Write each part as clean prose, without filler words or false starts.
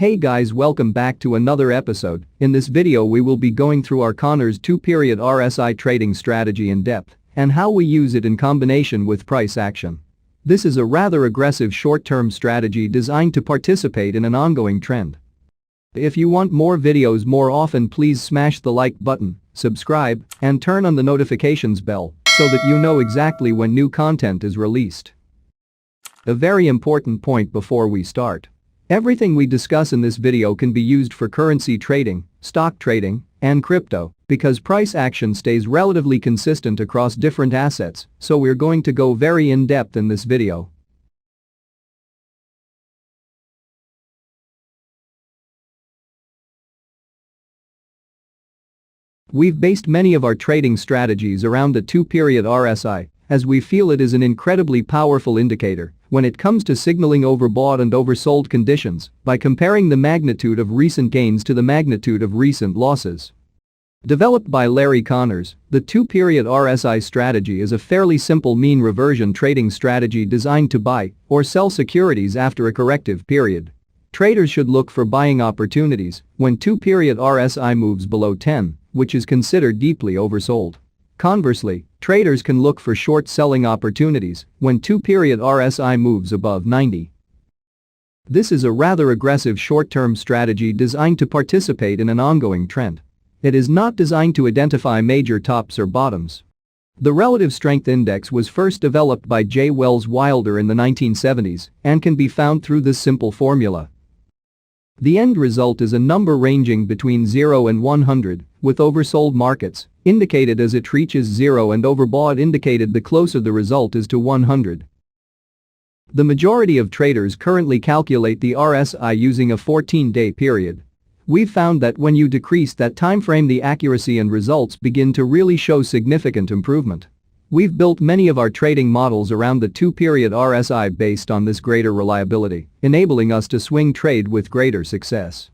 Hey guys, welcome back to another episode. In this video we will be going through our Connors 2-period RSI trading strategy in depth and how we use it in combination with price action. This is a rather aggressive short-term strategy designed to participate in an ongoing trend. If you want more videos more often, please smash the like button, subscribe, and turn on the notifications bell so that you know exactly when new content is released. A very important point before we start. Everything we discuss in this video can be used for currency trading, stock trading, and crypto because price action stays relatively consistent across different assets, so we're going to go very in-depth in this video. We've based many of our trading strategies around the 2-period RSI, as we feel it is an incredibly powerful indicator when it comes to signaling overbought and oversold conditions by comparing the magnitude of recent gains to the magnitude of recent losses. Developed by Larry Connors, the 2-period RSI strategy is a fairly simple mean reversion trading strategy designed to buy or sell securities after a corrective period. Traders should look for buying opportunities when 2-period RSI moves below 10, which is considered deeply oversold. Conversely, traders can look for short selling opportunities when 2-period RSI moves above 90. This is a rather aggressive short-term strategy designed to participate in an ongoing trend. It is not designed to identify major tops or bottoms. The Relative Strength Index was first developed by J. Wells Wilder in the 1970s and can be found through this simple formula. The end result is a number ranging between 0 and 100, with oversold markets indicated as it reaches 0 and overbought indicated the closer the result is to 100. The majority of traders currently calculate the RSI using a 14-day period. We've found that when you decrease that time frame, the accuracy and results begin to really show significant improvement. We've built many of our trading models around the 2-period RSI based on this greater reliability, enabling us to swing trade with greater success.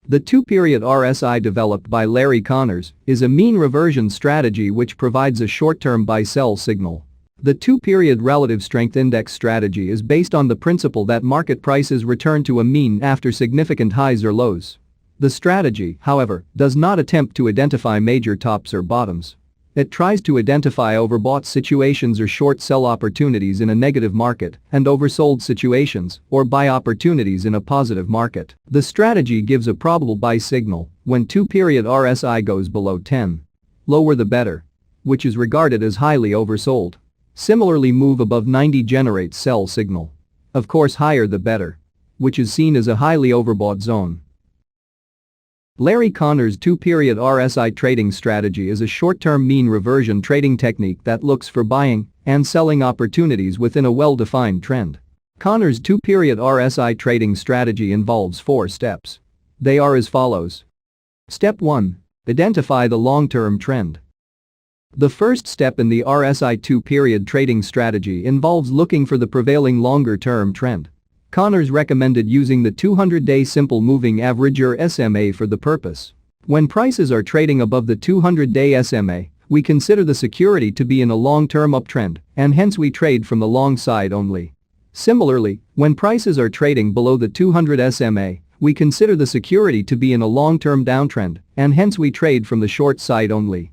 The 2-period RSI developed by Larry Connors is a mean reversion strategy which provides a short-term buy-sell signal. The 2-period relative strength index strategy is based on the principle that market prices return to a mean after significant highs or lows. The strategy, however, does not attempt to identify major tops or bottoms. It tries to identify overbought situations or short sell opportunities in a negative market and oversold situations or buy opportunities in a positive market. The strategy gives a probable buy signal when 2-period RSI goes below 10. Lower the better, which is regarded as highly oversold. Similarly, move above 90 generates sell signal. Of course, higher the better, which is seen as a highly overbought zone. Larry Connors' 2-period RSI trading strategy is a short-term mean reversion trading technique that looks for buying and selling opportunities within a well-defined trend. Connors' 2-period RSI trading strategy involves 4 steps. They are as follows. Step 1. Identify the long-term trend. The first step in the RSI 2-period trading strategy involves looking for the prevailing longer-term trend. Connors recommended using the 200-day simple moving average or SMA for the purpose. When prices are trading above the 200-day SMA, we consider the security to be in a long-term uptrend and hence we trade from the long side only. Similarly, when prices are trading below the 200 SMA, we consider the security to be in a long-term downtrend and hence we trade from the short side only.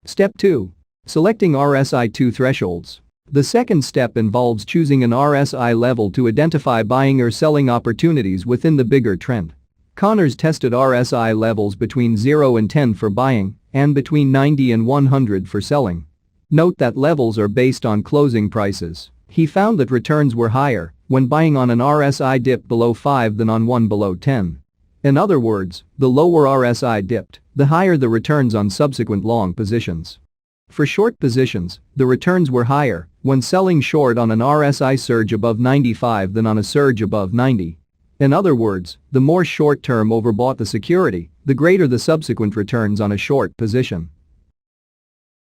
Step 2. Selecting RSI 2 thresholds. The second step involves choosing an RSI level to identify buying or selling opportunities within the bigger trend. Connors tested RSI levels between 0 and 10 for buying and between 90 and 100 for selling. Note that levels are based on closing prices. He found that returns were higher when buying on an RSI dip below 5 than on one below 10. In other words, the lower RSI dipped, the higher the returns on subsequent long positions. For short positions, the returns were higher when selling short on an RSI surge above 95 than on a surge above 90. In other words, the more short-term overbought the security, the greater the subsequent returns on a short position.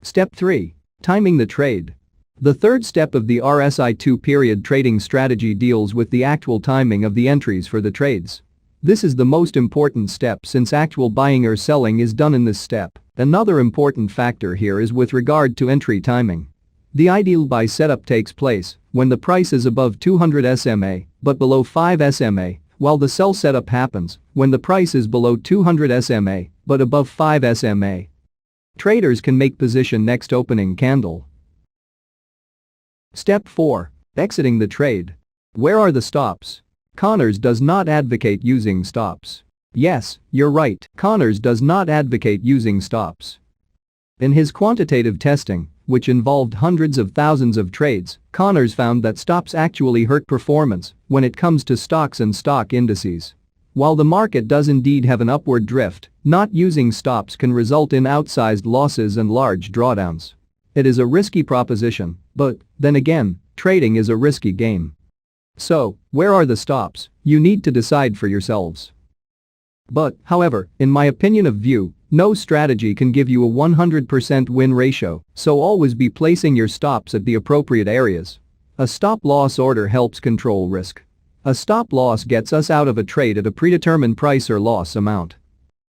Step 3. Timing the trade. The third step of the RSI 2-period trading strategy deals with the actual timing of the entries for the trades. This is the most important step since actual buying or selling is done in this step. Another important factor here is with regard to entry timing. The ideal buy setup takes place when the price is above 200 SMA but below 5 SMA, while the sell setup happens when the price is below 200 SMA but above 5 SMA. Traders can make position next opening candle. Step 4. Exiting the trade. Where are the stops? Connors does not advocate using stops. Yes, you're right, Connors does not advocate using stops. In his quantitative testing, which involved hundreds of thousands of trades, Connors found that stops actually hurt performance when it comes to stocks and stock indices. While the market does indeed have an upward drift, not using stops can result in outsized losses and large drawdowns. It is a risky proposition, but, then again, trading is a risky game. So, where are the stops? You need to decide for yourselves. But, however, in my opinion of view, no strategy can give you a 100% win ratio, so always be placing your stops at the appropriate areas. A stop-loss order helps control risk. A stop-loss gets us out of a trade at a predetermined price or loss amount.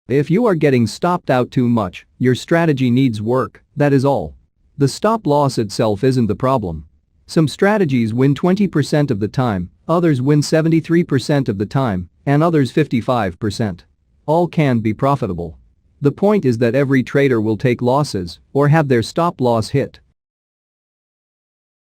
If you are getting stopped out too much, your strategy needs work, that is all. The stop-loss itself isn't the problem. Some strategies win 20% of the time, others win 73% of the time, and others 55%. All can be profitable. The point is that every trader will take losses or have their stop-loss hit.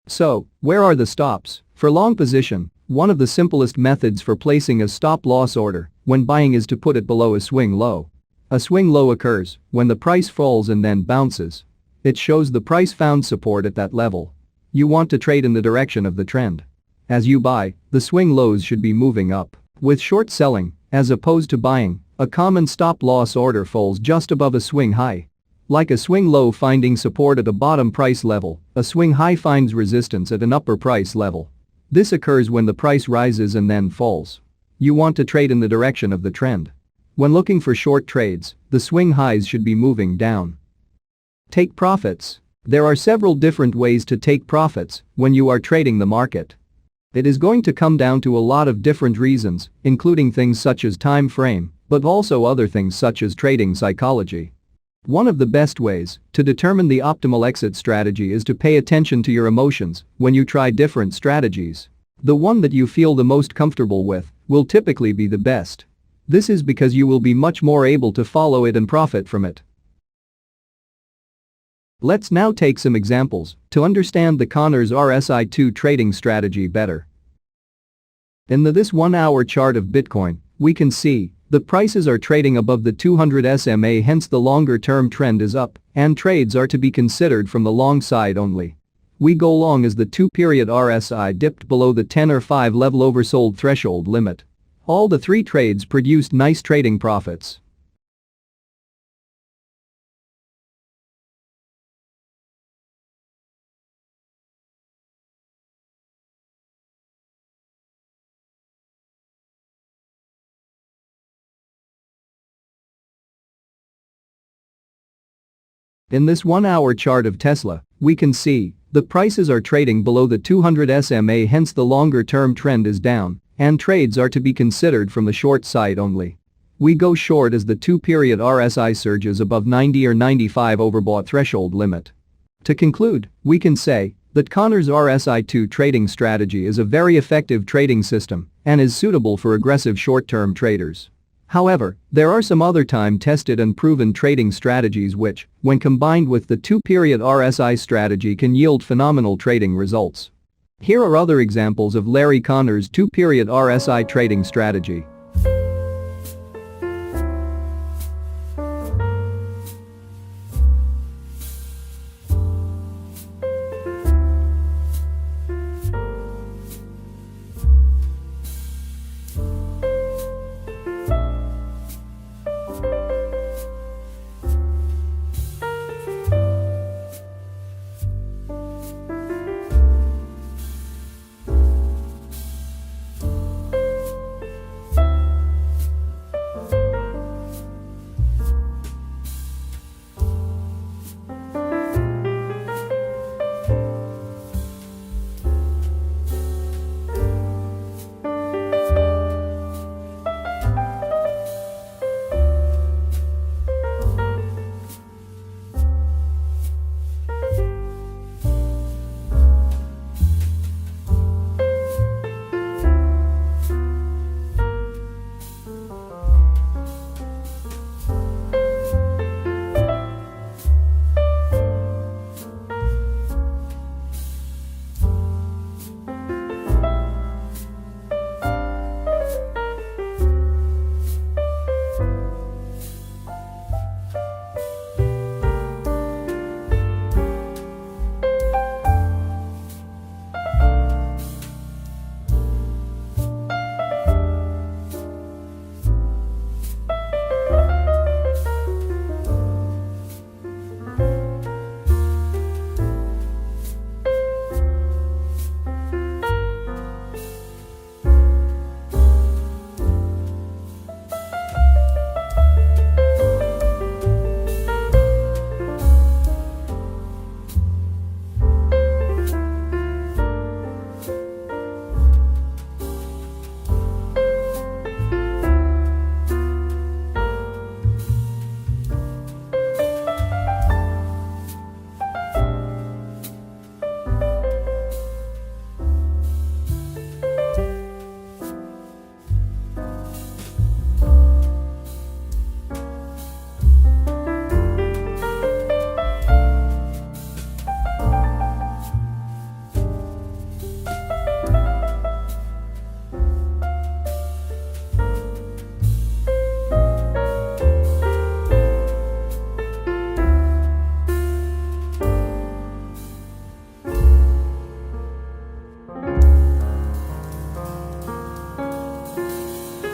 So, where are the stops? For long position, one of the simplest methods for placing a stop-loss order when buying is to put it below a swing low. A swing low occurs when the price falls and then bounces. It shows the price found support at that level. You want to trade in the direction of the trend. As you buy, the swing lows should be moving up. With short selling, as opposed to buying, a common stop-loss order falls just above a swing high. Like a swing low finding support at a bottom price level, a swing high finds resistance at an upper price level. This occurs when the price rises and then falls. You want to trade in the direction of the trend. When looking for short trades, the swing highs should be moving down. Take profits. There are several different ways to take profits when you are trading the market. It is going to come down to a lot of different reasons, including things such as time frame, but also other things such as trading psychology. One of the best ways to determine the optimal exit strategy is to pay attention to your emotions when you try different strategies. The one that you feel the most comfortable with will typically be the best. This is because you will be much more able to follow it and profit from it. Let's now take some examples to understand the Connors RSI 2 trading strategy better. In this 1-hour chart of Bitcoin, we can see the prices are trading above the 200 SMA, hence the longer-term trend is up, and trades are to be considered from the long side only. We go long as the 2-period RSI dipped below the 10 or 5 level oversold threshold limit. All the 3 trades produced nice trading profits. In this 1-hour chart of Tesla, we can see the prices are trading below the 200 SMA, hence the longer-term trend is down, and trades are to be considered from the short side only. We go short as the 2-period RSI surges above 90 or 95 overbought threshold limit. To conclude, we can say that Connors RSI 2 trading strategy is a very effective trading system and is suitable for aggressive short-term traders. However, there are some other time-tested and proven trading strategies which, when combined with the 2-period RSI strategy, can yield phenomenal trading results. Here are other examples of Larry Connors' 2-period RSI trading strategy.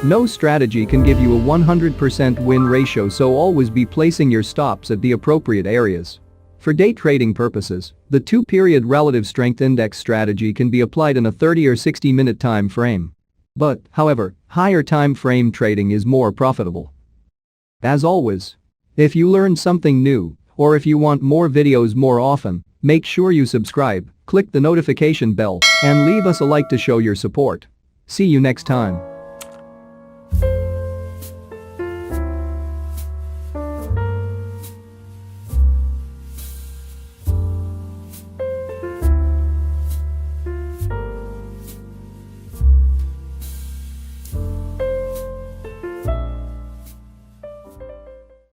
No strategy can give you a 100% win ratio, so always be placing your stops at the appropriate areas. For day trading purposes, the 2-period relative strength index strategy can be applied in a 30 or 60-minute time frame. But, however, higher time frame trading is more profitable. As always, if you learned something new, or if you want more videos more often, make sure you subscribe, click the notification bell, and leave us a like to show your support. See you next time.